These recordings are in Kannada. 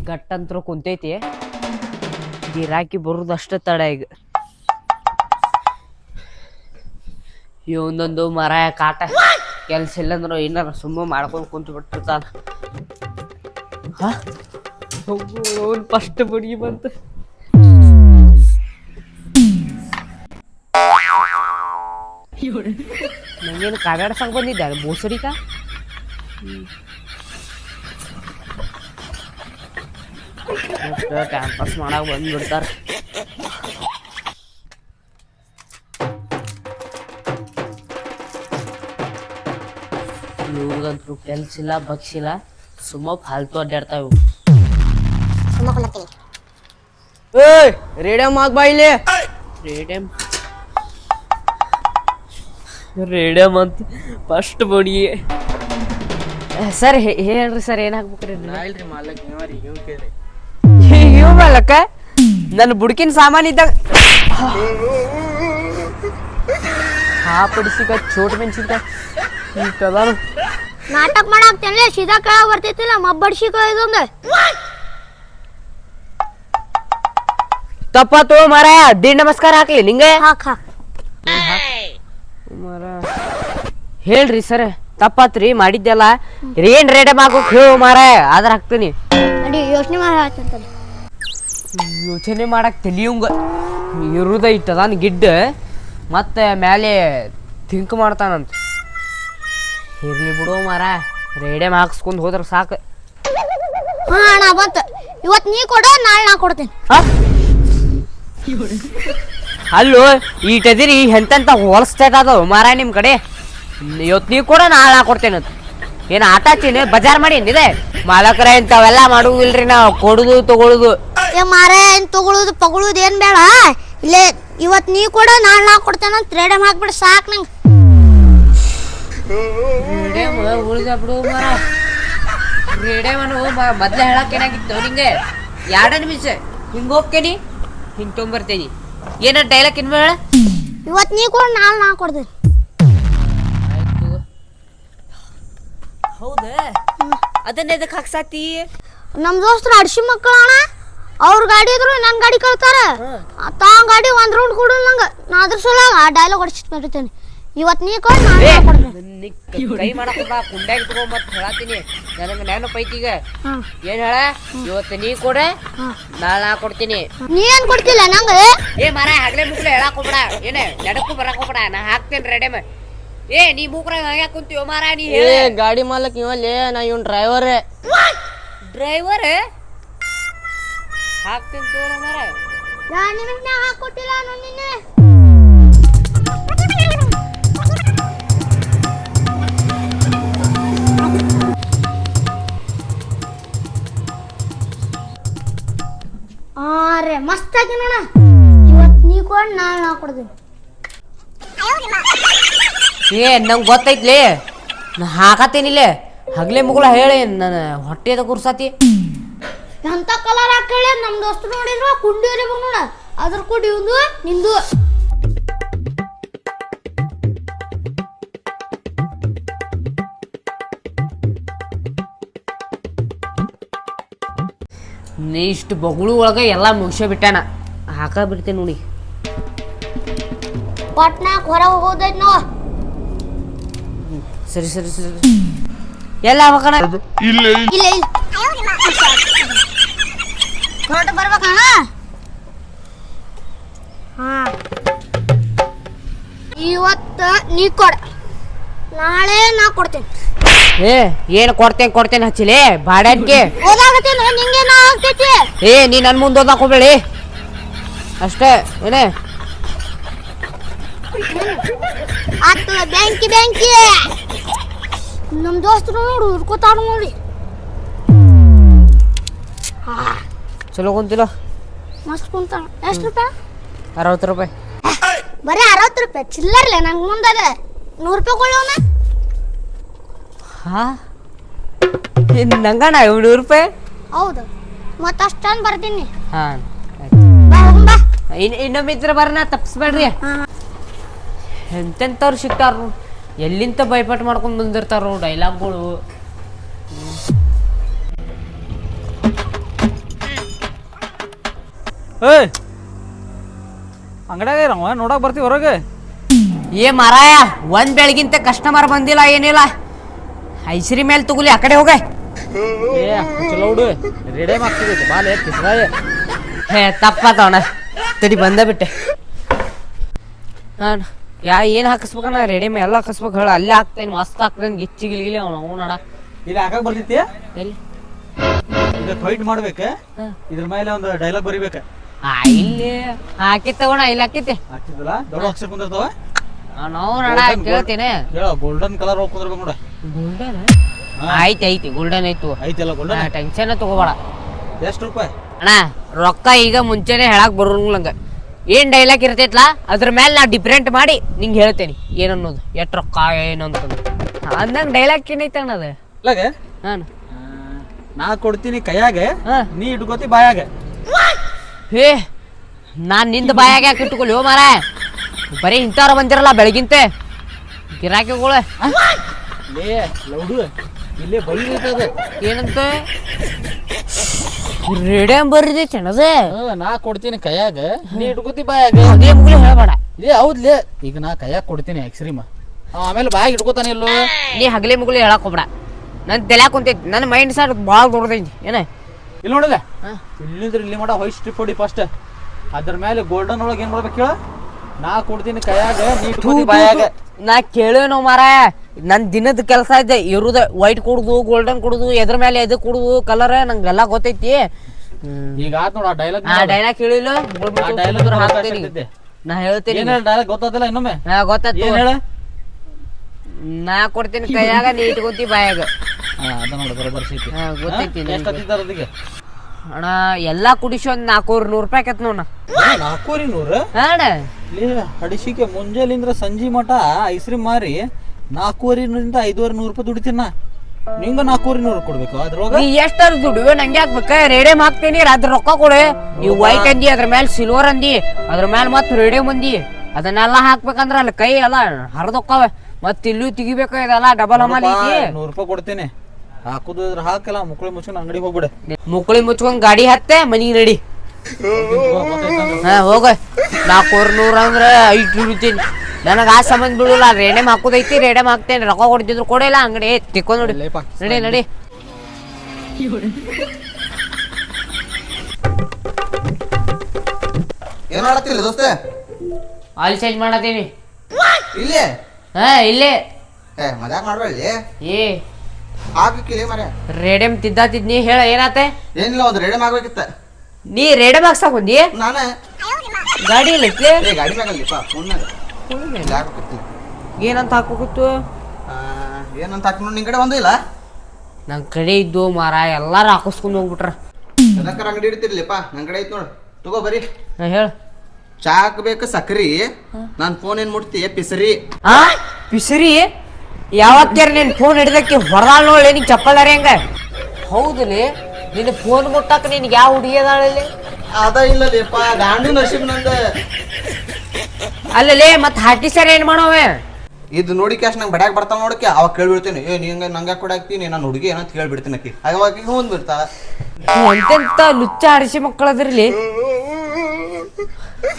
ಗಟ್ಟಂತ್ರ ಕುಂತೈತಿ, ಗಿರಾಕಿ ಬರುದಷ್ಟ ತಡ ಈಗ. ಇವನೊಂದು ಮರ ಕಾಟ ಕೆಲ್ಸ ಇಲ್ಲಂದ್ರು ಏನಾರ ಸುಮ್ಮ ಮಾಡ್ಕೊಂಡು ಕುಂತು ಬಿಟ್ಟಿರ್ತಾನ. ಫಸ್ಟ್ ಬಡ್ಗಿ ಬಂತು. ನಂಗೇನು ಕಾಡಾಡ್ಸಕ್ ಬಂದಿದ್ದ ಬೋಸಡಿಕ. ಕ್ಯಾಂಪಸ್ ಮಾಡಕ್ ಬಂದ್ಬಿಡ್ತಾರ. ಇವ್ರಿಗಂತೂ ಕೆಲ್ಸಿಲ್ಲ ಬಗ್ಸಿಲ್ಲ, ಸುಮ್ಮ ಫಾಲ್ತು ಅಡ್ಡಾಡ್ತಾವ. ರೇಡಿಯಂ ಆಗ್ಬಾ ಇಲ್ಲಿ. ರೇಡಿಯಂ ಅಂತ ಫಸ್ಟ್ ಬಡಿ. ಸರ್ ಹೇಳ್ರಿ ಸರ್, ಏನ್ ಹಾಕ್ಬೇಕ್ರಿ? ಇಲ್ರಿ ಮಾಲಕ್ ನೀವ್ರಿ ಇವ್ ಕೇಳ್ರಿ. ಇವ್ ಮಾಲಕ್ಕ ನನ್ನ ಬುಡ್ಕಿನ ಸಾಮಾನ್ ಇದ್ದಾಗ ಪಡಿಸಿಕ ಚೋಟ್ ಮೆಣಸಿನ್ಕಾಯಿ ಕದಾನು. ನಾಟಕ ಮಾಡಾಕ್ತೇನೆ, ಸೀದಾ ಕೆಳಗೆ ಬರ್ತೈತಿಲ್ಲ ಮಬ್ಬಡ್ಸಿಕ ಇದೊಂದು. ತಪ್ಪಾತು ಮರ. ದಿ ನಮಸ್ಕಾರ ಹಾಕ್ಲಿ ನಿಂಗೆ. ಹಾಕ್ ಹಾಕ್ ಮರ ಹೇಳ್ರಿ ಸರ್, ತಪ್ಪಾತ್ರಿ ಮಾಡಿದ್ದೆಲ್ಲ. ಏನ್ ರೇಡಿಯಂ ಹಾಕೋಕ್ ಹೇಳು ಮಾರ, ಆದ್ರ ಹಾಕ್ತೀನಿ. ನಡಿ ಯೋಚನೆ ಮಾಡತ್ತಂತ. ಯೋಚನೆ ಮಾಡಕ್ ತಲಿಯಂಗ ಇರುದ ಇಟ್ಟದಾನ ಗಿಡ್ಡ, ಮತ್ತೆ ಮ್ಯಾಲೆ ಥಿಂಕ್ ಮಾಡ್ತಾನಂತ. ಇರ್ಲಿ ಬಿಡು ಮಾರ, ರೇಡಿಯಂ ಹಾಕ್ಸ್ಕೊಂಡ್ ಹೋದ್ರ ಸಾಕು. ಹಾ ಅಣ್ಣ ಬಂತ. ಇವತ್ ನೀ ಕೊಡ, ನಾಳೆ ನಾ ಕೊಡ್ತೇನೆ. ಅಲ್ಲೋ ಈಟದಿರಿ ಎಂತೆಂತ ಹೋಲ್ಸ್ತೈತ ಅದಾವ ಮಾರ ನಿಮ್ ಕಡೆ. ಇವತ್ತು ನೀವು ಕೂಡ ನಾಳೆ ಕೊಡ್ತೇನಂತ. ಏನು ಆಟ ಹಚ್ಚೀನಿ ಬಜಾರ್ ಮಾಡಿ ಇದೆ ಮಾಲಕರ ಇಂಥವೆಲ್ಲ ಮಾಡುವಿಲ್ರಿ ನಾವು. ಕೊಡುದು ತಗೊಳುದು ಏ ಮಾರ, ಏನ್ ತಗೊಳುದು ಪಗೊಳುದು ಏನ್ ಬೇಡ. ಇಲ್ಲೇ ಇವತ್ ನೀ ಕೊಡ, ನಾಳೆ ನಾ ಕೊಡ್ತೇನಂತ ರೇಡಿಯಂ ಹಾಕ್ಬಿಡ ಸಾಕ್ ನಂಗೆ. ರೇಡಿಯಂ ಉಳಿದ ಬಿಡು ಮಾರ. ರೇಡಿಯಂ ಮೊದ್ಲೇ ಹೇಳಕ್ ಏನಾಗಿತ್ತು ನಿಂಗೆ? 2 ನಿಮಿಷ ಹಿಂಗ ಹೋಗ್ತೇನಿ, ಹಿಂಗ್ ತೊಗೊಂಬರ್ತೇನಿ. ಏನ ಡೈಲಾಗ್ ಇನ್ಮೇಲೆ ಹೇಳ. ಇವತ್ ನೀ ಕೊಡ, ನಾಳೆ ನಾ ಕೊಡ್ತೇನೆ. ಹೌದ? ಅದನ್ನ ಎದಕ್ ಹಾಕ್ಸಾತಿ? ನಮ್ ದೋಸ್ತರು ಅಡ್ಸಿ ಮಕ್ಕಳ ಅಣ್ಣ, ಅವ್ರ ಗಾಡಿ ಇದ್ರು ನನ್ ಗಾಡಿ ಕಳ್ತಾರ. ತಾವ್ ಗಾಡಿ 1 ರೌಂಡ್ ಕೊಡು ನಂಗ. ನಾ ಅದ್ರ ಸಲ ಆ ಡೈಲಾಗ್ ಹೊಡಿಸಿಟ್ಬಿಡ್ತೇನೆ. ಇವತ್ ನೀ ಕೊಡ, ನಾಳೆ ನಾ ಕೊಡ್ತೇನೆ. ಕೈ ಮಾಡಕ್ ಕುಂಡ್ಯಾಗ ತಗೋ ಮತ್ ಹೇಳತ್ತೀನಿ. ನನಗ ನೆನಪ ಐತಿ ಈಗ. ಏನ್ ಹೇಳ? ಇವತ್ತು ನೀ ಕೊಡ, ನಾಳೆ ನಾ ಕೊಡ್ತೀನಿ. ನೀ ಏನ್ ಕೊಡ್ತಿಲ್ಲ ನಂಗ? ಏ ಮಾರ, ಹಗ್ಲೆ ಮುಗ್ಲೆ ಹೇಳಕ್ ಹೋಗ್ಬೇಡ. ಏನ ನಡಕ್ಕೂ ಬರಕ್ ಹೋಗ್ಬೇಡ. ನಾ ಹಾಕ್ತೇನೆ ರೇಡಿಯಂ. ಏ ನೀ ಮೂಕ್ರ ಹಂಗ ಕುಂತೀವ ಮಾರ. ನೀ ಗಾಡಿ ಮಾಲಕ್ ಇವಲ್ಲಿ, ನಾ ಇವನ್ ಡ್ರೈವರ್. ಹಾಕ್ತೇನೆ ತೋರ ಮಾರ. 2 ನಿಮಿಷ ಹಾಕೊಟ್ಟಿಲ್ಲ ನಾನು ನಿನ್ನೆ. ರೇ ಮಸ್ತ್ ಆಗಿ ನೋಡ. ಇವತ್ ನೀ ಕೊಡ್, ನಾಳೆ ನಾ ಕೊಡ್ತೀನಿ. ಏ ನಂಗೆ ಗೊತ್ತೈತ್ಲಿ, ನಾ ಹಾಕತ್ತೇನಿಲ್ಲ. ಹಗ್ಲೆ ಮುಗ್ಲ ಹೇಳಿ ನನ್ನ ಹೊಟ್ಟೆದ ಕುರ್ಸಾತಿ. ಎಂತ ಕಲರ್ ಹಾಕೇಳಿ ನಮ್ ದೋಸ್ತು ನೋಡಿಲ್ವಾ? ಕುಂಡಿ ನೋಡ, ಅದ್ರ ಕುಡಿ ಒಂದು ನಿಂದು. ನೀ ಇಷ್ಟು ಬೊಗಳು ಒಳಗ ಎಲ್ಲ ಮುಗಿಸೇ ಬಿಟ್ಟಾನ. ಹಾಕ ಬಿಡ್ತೇನೆ ನೋಡಿ. ಪಟ್ನಾಕ್ ಹೊರಗೆ ಹೋದೈತ್ ನಾವು. ಸರಿ ಸರಿ ಸರಿ. ಎಲ್ಲ ಹಾಕಣ. ಇಲ್ಲ ಇಲ್ಲ ಹೊರಟು ಬರ್ಬೇಕಣ್ಣ. ಹಾ ಇವತ್ತ ನೀ ಕೊಡ, ನಾಳೆ ನಾ ಕೊಡ್ತೇನೆ. ಏ ಏನು ಕೊಡ್ತೇನೆ ಹಚ್ಚಿಲಿ ಬಾಡ್ಯಾನ್ಕೆ. ಓದಾಗತ್ತೇನೆ ನಿಂಗೆ ನಾ ಆಗ್ತೈತಿ. ಏ ನೀ ನನ್ನ ಮುಂದೆ ಓದಾಕ್ ಹೋಗ್ಬೇಡಿ ಅಷ್ಟೇ. ಏನೇ ಆಗ್ತದ ಬ್ಯಾಂಕಿ ನಮ್ ದೋಸ್ತರು ನೋಡು ಹುಡ್ಕೋತಾರ ನೋಡಿ. ಚಲೋ ಕುಂತಿಲ್ಲ. ಮಸ್ತ್ ಕುಂತಾನ. ಎಷ್ಟು ರೂಪಾಯಿ? 60 ರೂಪಾಯಿ. ಬರೀ 60 ರೂಪಾಯಿ ಚಿಲ್ಲರ್ಲೆ ನಂಗೆ ಮುಂದದ 100 ರೂಪಾಯಿ ಕೊಳ್ಳೋಣ. ಹಾ ನಂಗಣ 100 ರೂಪಾಯಿ. ಹೌದು ಮತ್ತ ಅಷ್ಟೊಂದು ಬರ್ತೀನಿ. ಹಾ ಬಾ ಬಾ. ಇನ್ನೊಮ್ಮೆ ಇದ್ರೆ ಬರ್ನ ತಪ್ಪಿಸ್ಬೇಡ್ರಿ. ಎಂತೆಂಥವ್ರು ಸಿಗ್ತಾರ, ಎಲ್ಲಿಂತ ಭಯಪಟ್ಟು ಮಾಡ್ಕೊಂಡು ಬಂದಿರ್ತಾರ ಡೈಲಾಗ್ಗಳು. ಏಯ್ ಅಂಗಡ್ಯಾಗ ಇರವ ನೋಡಕ್ ಬರ್ತೀವಿ ಹೊರಗೆ. ಏ ಮಾರಾಯ ಒಂದ್ ಬೆಳಗಿಂತ ಕಸ್ಟಮರ್ ಬಂದಿಲ್ಲ ಏನಿಲ್ಲ. ಐಶ್ರಿ ಮೇಲೆ ತಗೊಲಿ ಆ ಕಡೆ ಹೋಗ. ಏ ಚಲೋ ಹುಡು ರೆಡಿ ಮಾಡ್ತಿದ್ದೆ ಬಾಲೆ ಕಿಸ್ರಾಯ. ಹೇ ತಪ್ಪಾತವಣ ತಡಿ ಬಂದ ಬಿಟ್ಟೆ. ನಾನು ಏನ್ ಹಾಕಿಸ್ಬೇಕಣ್ಣ ರೆಡಿಮೆ ಎಲ್ಲ ಹಾಕಿಸ್ಬೇಕು ಹೇಳ. ಅಲ್ಲೇ ಹಾಕ್ತೇನೆ ಮಸ್ತ್ ಹಾಕ್ತೇನೆ ಗಿಚ್ಚಿ ಗಿಲಿಗಿಲಿ ಅವ್ನು ನೋಡ ಇಲ್ಲಿ ಹಾಕಕ್ ಬರ್ತೈತಿ. ಎಲ್ಲಿ ಈಗ ಫೈಟ್ ಮಾಡ್ಬೇಕ ಇದ್ರ ಮೇಲೆ ಒಂದು ಡೈಲಾಗ್ ಬರಿಬೇಕ. ಇಲ್ಲಿ ಹಾಕಿ ತಗೋಣ ಇಲ್ಲಿ ಹಾಕಿತ್ತೆ ಹಾಕ್ತಿದ್ದಲ್ಲ ದೊಡ್ಡ ಅಕ್ಷರ ಕುಂದಿರ್ತಾವ. ನಾವು ನೋಡ ಕೇಳ್ತೀನಿ. ಹೇಳ ಗೋಲ್ಡನ್ ಕಲರ್ ಹೋಗಿ ಕುಂದಿರ್ಬೇಕು ನೋಡ. ಗೋಲ್ಡನ್ ಐತಿ ಐತಿ ಗೋಲ್ಡನ್ ಐತು. ಐತಲ್ಲ ಗೋಲ್ಡನ್. ಟೆನ್ಷನ್ ತಗೋಬೇಡ. ಎಷ್ಟು ರೂಪಾಯಿ ಅಣ್ಣ ರೊಕ್ಕ ಈಗ ಮುಂಚೆನೆ ಹೇಳಕ್ ಬರೋಂಗಿಲ್ಲಂಗ. ಏನ್ ಡೈಲಾಗ್ ಇರ್ತೈತ್ಲ ಅದ್ರ ಮೇಲೆ ನಾ ಡಿಫ್ರೆಂಟ್ ಮಾಡಿ ನಿಂಗೆ ಹೇಳ್ತೇನೆ ಏನನ್ನೋದು ಎಷ್ಟ್ ರೊಕ್ಕ ಏನು ಅಂತಂದು ಅಂದಂಗ ಡೈಲಾಗ್ ಏನೈತೆ ಅಣ್ಣದ. ಇಲ್ಲಾಗ ನಾನು ನಾ ಕೊಡ್ತೀನಿ ಕೈಯಾಗ ಹಾ. ನೀ ಇಟ್ಕೋತಿ ಬಾಯಾಗ. ಹೇ ನಾನ್ ನಿಂದ ಬಾಯಾಗ ಯಾಕೆ ಇಟ್ಕೊಳ್ಳಿ ಮಾರ. ಬರೀ ಇಂಥವ್ರ ಬಂದಿರಲ್ಲ ಬೆಳಗಿಂತೆ ಗಿರಾಕಿಗಳು. ಲೇ ಲೌಡು ಇಲ್ಲೇ ಬರೀತದ ಏನಂತ ರೇಡಿಯಂ ಬರಿದೈತೆ ಅಣ್ಣದ. ನಾ ಕೊಡ್ತೀನಿ ಕೈಯಾಗ ನೀ ಇಟ್ಕೋತಿ ಬಾಯಾಗ. ಅದೇ ಮುಗ್ಲಿ ಹೇಳಬೇಡ. ಲೇ ಹೌದ್ಲೇ ಈಗ ನಾ ಕೈಯಾಗ ಕೊಡ್ತೀನಿ ಎಕ್ಸ್ರೀಮ ಆಮೇಲೆ ಬಾಯಾಗ ಇಟ್ಕೋತಾನೆ ಇಲ್ಲೋ. ನೀ ಹಗಲಿ ಮುಗ್ಲಿ ಹೇಳಕ್ ಹೋಗ್ಬೇಡ. ನನ್ ತಲೆ ಕುಂತೈತಿ ನನ್ನ ಮೈಂಡ್ ಸೆಟ್ ಭಾಳ ದೊಡ್ಡದೈತಿ ಏನ. ಇಲ್ಲಿ ನೋಡಿಲ್ಲ ಇಲ್ಲಿಂದ್ರ ಇಲ್ಲಿ ಮಾಡ ವೈಟ್ ಸ್ಟ್ರಿಪ್ ಹೊಡಿ ಫಸ್ಟ್. ಅದ್ರ ಮೇಲೆ ಗೋಲ್ಡನ್ ಒಳಗೆ ಏನ್ ಮಾಡ್ಬೇಕು ಹೇಳ. ನಾ ಕೊಡ್ತೀನಿ ಕೈಯಾಗ ನೀ ಇಟ್ಕೋತಿ ಬಾಯಾಗ. ನಾ ಕೇಳೇನೋ ಮಾರ ನನ್ ದಿನದ ಕೆಲಸ ಇದೆ ಇರುದ ವೈಟ್ ಕೊಡುದು ಗೋಲ್ಡನ್ ಕೊಡುದು ಎದ್ರ ಮೇಲೆ ಎದು ಕೊಡುದು ಕಲರ್ ನಂಗೆಲ್ಲ ಗೊತ್ತೈತಿ. ಈಗ ಆತ್ ನೋಡ ಡೈಲಾಗ್. ಆ ಡೈಲಾಗ್ ಕೇಳಿಲ್ಲ ಹಾಕ್ತೀನಿ ನಾ ಹೇಳ್ತೀನಿ. ಏನ್ ಡೈಲಾಗ್ ಗೊತ್ತಾದಿಲ್ಲ ಇನ್ನೊಮ್ಮೆ. ಗೊತ್ತಾಯ್ತು ಏನ್ ಹೇಳ. ನಾ ಕೊಡ್ತೀನಿ ಕೈಯಾಗ ನೀ ಇಟ್ಕೋತಿ ಬಾಯಾಗ. ಅದ ನೋಡ ಬರೋಬ್ಬರ ಸೈತಿ. ಗೊತ್ತೈತಿ ಎಷ್ಟು ಹತ್ತಿದ್ದಾರ ಅದಕ್ಕೆ ಅಣ್ಣ ಎಲ್ಲಾ ಕುಡಿಸಿ ಒಂದ್ 400 ರೂಪಾಯಿ ಆಕತ್ ನೋಡ. 400 ಅಣ್ಣ ಹಡಿಸಿಕೆ ಮುಂಜಾಲಿಂದ್ರ ಸಂಜಿ ಮಠ ಐಸ್ರಿ ಮಾರಿ 400 500 ರೂಪಾಯಿ ದುಡಿತೀನ. ನಿಂಗ 400 ಕೊಡ್ಬೇಕು ಅದ್ರೊಳಗ. ನೀ ಎಷ್ಟಾರ ದುಡಿವೆ ನಂಗೆ ಹಾಕ್ಬೇಕ. ರೇಡಿಯಂ ಹಾಕ್ತೀನಿ ಅದ್ರ ರೊಕ್ಕ ಕೊಡು. ನೀವು ವೈಟ್ ಅಂದಿ ಅದ್ರ ಮೇಲೆ ಸಿಲ್ವರ್ ಅಂದಿ ಅದ್ರ ಮೇಲೆ ಮತ್ ರೇಡಿಯಂ ಅಂದಿ ಅದನ್ನೆಲ್ಲ ಹಾಕ್ಬೇಕಂದ್ರ ಅಲ್ಲಿ ಕೈ ಎಲ್ಲ ಹರಿದೊಕ್ಕಾವ ಮತ್ ಇಲ್ಲೂ ತೆಗಿಬೇಕ. ಇದೆಲ್ಲ ಡಬಲ್ ಹಮಾಲಿ ಐತಿ. 100 ರೂಪಾಯಿ ಕೊಡ್ತೀನಿ ಹಾಕುದು ಇದ್ರ ಹಾಕಲ್ಲ. ಮುಕ್ಕಳಿ ಮುಚ್ಕೊಂಡು ಅಂಗಡಿಗೆ ಹೋಗ್ಬಿಡ. ಮುಕ್ಕಳಿ ಮುಚ್ಕೊಂಡ್ ಗಾಡಿ ಹತ್ತೆ ಮನಿಗೆ ನಡಿ. ಹಾ ಹೋಗ 400 ಅಂದ್ರ 5 ದುಡಿತೀನಿ. ನನಗ ಆ ಸಂಬಂಧ ಬಿಡುಲ್ಲ. ರೇಡಿಯಂ ಹಾಕುದೈತಿ ರೇಡಿಯಂ ಹಾಕ್ತೇನೆ. ರೊಕ್ಕ ಕೊಡ್ತಿದ್ರು ಕೊಡಿಲ್ಲ ಅಂಗಡಿ ತಿಕ್ಕೊಂಡ್ ನೋಡಿ. ನಡಿ ನಡಿ ಏನ್ ಮಾಡತ್ತಿಲ್ಲ ದೋಸ್ತ. ಆಯಿಲ್ ಚೇಂಜ್ ಮಾಡತೀನಿ. ಇಲ್ಲೇ ಹಾ ಇಲ್ಲೇ. ಮಜಾಕ್ ಮಾಡ್ಬೇಡಿ. ಏ ಹಾಕಿಲ್ಲ ಮರ. ರೇಡಿಯಂ ತಿದ್ದಾತಿದ್ನಿ ಹೇಳ ಏನಾತೆ. ಏನಿಲ್ಲ ಒಂದು ರೆಡಿ ಮಾಡ್ಬೇಕಿತ್ತ. ನೀ ರೇಡಿಯಂ ಹಾಕ್ಸಕ್ ಬಂದಿ ನಾನ ಗಾಡಿ ಇಲ್ಲ ಗಾಡಿ ಮ್ಯಾಗಲ್ಲಿಪ್ಪ ಫೋನ್ನಾಗ ಏನಂತ ಹಾಕೋಕಿತ್ತು. ಏನಂತ ಹಾಕಿ ನೋಡಿ ನಿನ್ ಕಡೆ ಒಂದು ಇಲ್ಲ. ನನ್ ಕಡೆ ಇದ್ದು ಮಾರ ಎಲ್ಲಾರು ಹಾಕಿಸ್ಕೊಂಡ್ ಹೋಗ್ಬಿಟ್ರ. ಅದಕ್ಕರ ಅಂಗಡಿ ಇಡ್ತಿರ್ಲಿಪ್ಪ ನನ್ ಕಡೆ ಐತಿ ನೋಡು ತಗೋ ಬರೀ. ಹೇಳ ಚಾಕ್ ಬೇಕು ಸಕ್ರಿ. ನಾನ್ ಫೋನ್ ಏನ್ ಮುಟ್ತಿ ಪಿಸರಿ. ಆ ಪಿಸರಿ ಯಾವತ್ತಾರ ನೀನ್ ಫೋನ್ ಹಿಡ್ದಕ್ಕೆ ಹೊರದಾಳ್ ನೋಡ್ಲಿ ನೀನ್ ಚಪ್ಪಲ್ದಾರ ಹೆಂಗ. ಹೌದಲ್ಲಿ ನಿನ್ನ ಫೋನ್ ಮುಟ್ಟಾಕ ನಿನ್ಗೆ ಯಾವ ಹುಡುಗಿ ಅದಾಳಲ್ಲಿ. ಅದ ಇಲ್ಲಲೇಪ್ಪ ಗಾಂಡಿ ನಶೀಬ್ ನಂದ. ಅಲ್ಲಲೇ ಮತ್ ಹಾಟಿ ಸರ್ ಏನ್ ಮಾಡವೆ. ಇದು ನೋಡಿ ಕ್ಯಾಶ್ ನಂಗೆ ಬಡ್ಯಾಗ ಬರ್ತಾವ ನೋಡಕ್ಕೆ ಅವಾಗ ಕೇಳ್ಬಿಡ್ತೀನಿ. ಏ ನೀಂಗ ನಂಗೆ ಕೊಡಾಕ್ತೀನಿ ನಾನು ಹುಡುಗಿ ಏನಂತ ಕೇಳ್ಬಿಡ್ತೀನಿ ಅಕ್ಕಿ. ಅವಾಗ ಹೂನ್ ಬಿಡ್ತಾಳ. ಎಂತೆಂತ ಲುಚ್ಚ ಹಡಿಸಿ ಮಕ್ಕಳದ್ರಲ್ಲಿ.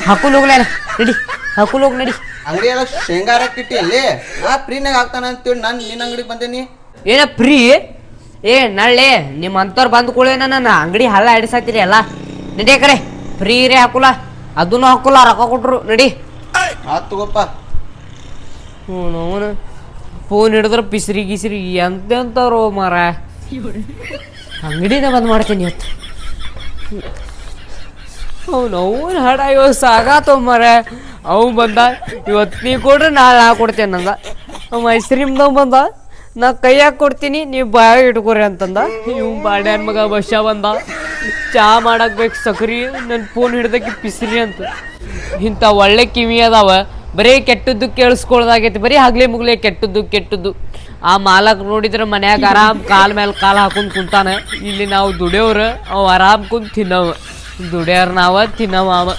ಹಾಕುಲ್ ಹೋಗ್ಲೇನ ನಡಿ ಹಾಕುಲ್ ಹೋಗ್ ನಡಿ. ಅಂಗಡಿ ಎಲ್ಲ ಶೇಂಗಾರ ಕಿಟ್ಟಿ ಅಲ್ಲಿ ನಾ ಫ್ರೀನಾಗ ಹಾಕ್ತಾನ ಅಂತೇಳಿ ನಾನು ನಿನ್ನ ಅಂಗಡಿಗೆ ಬಂದೇನಿ. ಏನ ಫ್ರೀ. ಏ ನಳ್ಳಿ ನಿಮ್ಮ ಅಂತವ್ರು ಬಂದ್ ಕೂಡೇನ ನನ್ನ ಅಂಗಡಿ ಹಳ್ಳ ಹಿಡಿಸತ್ತೀರಿ ಎಲ್ಲ. ನಡಿ ಕರೆ ಫ್ರೀ ರೇ ಹಾಕುಲ್ಲ ಅದನ್ನು ಹಾಕುಲ್ಲ ರೊಕ್ಕ ಕೊಟ್ರು ನಡಿ. ಆತ್ ತಗೋಪ್ಪ. ಅವನು ಫೋನ್ ಹಿಡಿದ್ರ ಪಿಸ್ರಿ ಗಿಸ್ರಿ ಎಂತೆಂತವ್ರು ಮಾರ. ಅಂಗಡಿನ ಬಂದ್ ಮಾಡ್ತೀನಿ ಇವತ್ತು. ಅವನು ಹಾಡ ಇವತ್ತು ಸಾಗಾತವ ಮರ. ಅವ್ ಬಂದ ಇವತ್ತು ನೀ ಕೊಡ್ರಿ ನಾಳೆ ನಾ ಕೊಡ್ತೇನೆ ನಂದ. ಅವ ಐಸ್ ಕ್ರೀಮ್ದವ್ ಬಂದ ನಾ ಕೈಯಾಗ ಕೊಡ್ತೀನಿ ನೀವು ಬಾಯಾಗ ಇಟ್ಕೊರಿ ಅಂತಂದ. ಇವ್ ಬಾಡ್ಯಾನ ಮಗ ಬಸ್ಸ ಬಂದ ಚಾ ಮಾಡಕ್ ಬೇಕು ಸಕ್ರಿ ನನ್ನ ಫೋನ್ ಹಿಡ್ದಕ್ಕೆ ಪಿಸ್ರಿ ಅಂತ. ಇಂಥ ಒಳ್ಳೆ ಕಿವಿ ಅದಾವ ಬರೀ ಕೆಟ್ಟದ್ದು ಕೇಳಿಸ್ಕೊಳ್ದಾಗೈತಿ. ಬರೀ ಹಗ್ಲಿ ಮುಗ್ಲಿ ಕೆಟ್ಟದ್ದು. ಆ ಮಾಲಕ್ ನೋಡಿದ್ರೆ ಮನ್ಯಾಗ ಆರಾಮ್ ಕಾಲ್ ಮೇಲೆ ಕಾಲು ಹಾಕೊಂಡ್ ಕುಂತಾನ. ಇಲ್ಲಿ ನಾವು ದುಡಿಯೋರು ಅವ್ ಆರಾಮ್ ಕುಂತ್ ತಿನ್ನವ. ದುಡಿಯೋರ್ ನಾವ ತಿನ್ನವ ಅವ.